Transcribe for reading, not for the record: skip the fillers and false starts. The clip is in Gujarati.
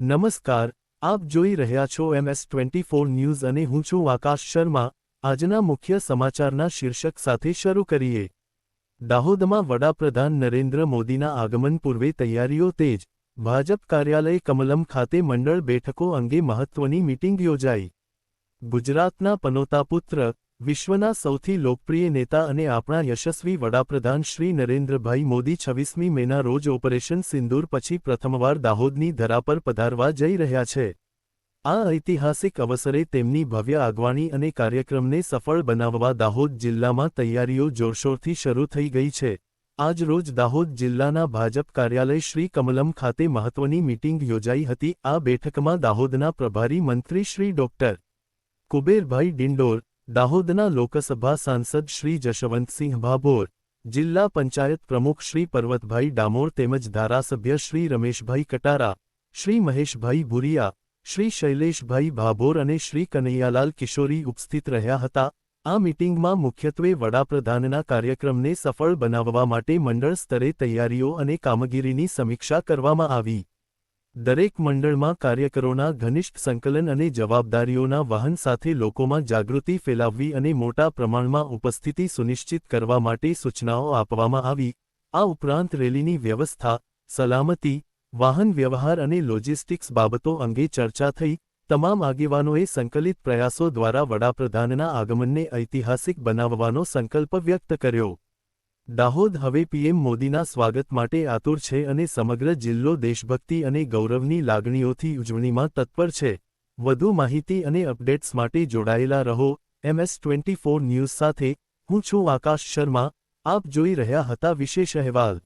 નમસ્કાર, આપ જોઈ રહ્યા છો MS24 ન્યૂઝ અને હું છું આકાશ શર્મા। આજના મુખ્ય સમાચારના શીર્ષક સાથે શરૂ કરીએ। દાહોદમાં વડાપ્રધાન નરેન્દ્ર મોદીના આગમન પૂર્વે તૈયારીઓ તેજ। ભાજપ કાર્યાલય કમલમ ખાતે મંડળ બેઠકો અંગે મહત્વની મીટિંગ યોજાઈ। ગુજરાતના પનોતા પુત્ર, વિશ્વના સૌથી લોકપ્રિય નેતા અને આપણા યશસ્વી વડાપ્રધાન શ્રી નરેન્દ્રભાઈ મોદી 26મી મેના રોજ ઓપરેશન સિંદૂર પછી પ્રથમવાર દાહોદની ધરા પર પધારવા જઈ રહ્યા છે। આ ઐતિહાસિક અવસરે તેમની ભવ્ય આગવાણી અને કાર્યક્રમને સફળ બનાવવા દાહોદ જિલ્લામાં તૈયારીઓ જોરશોરથી શરૂ થઈ ગઈ છે। આજ રોજ દાહોદ જિલ્લાના ભાજપ કાર્યાલય શ્રી કમલમ ખાતે મહત્વની મીટિંગ યોજાઈ હતી। આ બેઠકમાં દાહોદના પ્રભારી મંત્રી શ્રી ડોક્ટર કુબેરભાઈ ડિંડોર, દાહોદના લોકસભા સાંસદ શ્રી જશવંતસિંહ ભાભોર, જિલ્લા પંચાયત પ્રમુખ શ્રી પર્વતભાઈ ડામોર તેમજ ધારાસભ્ય શ્રી રમેશભાઈ કટારા, શ્રી મહેશભાઈ ભુરિયા, શ્રી શૈલેષભાઈ ભાભોર અને શ્રી કનૈયાલાલ કિશોરી ઉપસ્થિત રહ્યા હતા। આ મીટિંગમાં મુખ્યત્વે વડાપ્રધાનના કાર્યક્રમને સફળ બનાવવા માટે મંડળ સ્તરે તૈયારીઓ અને કામગીરીની સમીક્ષા કરવામાં આવી। દરેક મંડળમાં કાર્યકરોના ઘનિષ્ઠ સંકલન અને જવાબદારીઓના વહન સાથે લોકોમાં જાગૃતિ ફેલાવવી અને મોટા પ્રમાણમાં ઉપસ્થિતિ સુનિશ્ચિત કરવા માટે સૂચનાઓ આપવામાં આવી। આ ઉપરાંત રેલીની વ્યવસ્થા, સલામતી, વાહન વ્યવહાર અને લોજિસ્ટિક્સ બાબતો અંગે ચર્ચા થઈ। તમામ આગેવાનોએ સંકલિત પ્રયાસો દ્વારા વડાપ્રધાનના આગમનને ઐતિહાસિક બનાવવાનો સંકલ્પ વ્યક્ત કર્યો। દાહોદ હવે પીએમ મોદીના સ્વાગત માટે આતુર છે અને સમગ્ર જિલ્લો દેશભક્તિ અને ગૌરવની લાગણીઓથી ઉજવણીમાં તત્પર છે। વધુ માહિતી અને અપડેટ્સ માટે જોડાયેલા રહો MS24 ન્યૂઝ સાથે। હું છું આકાશ શર્મા। આપ જોઈ રહ્યા હતા વિશેષ અહેવાલ।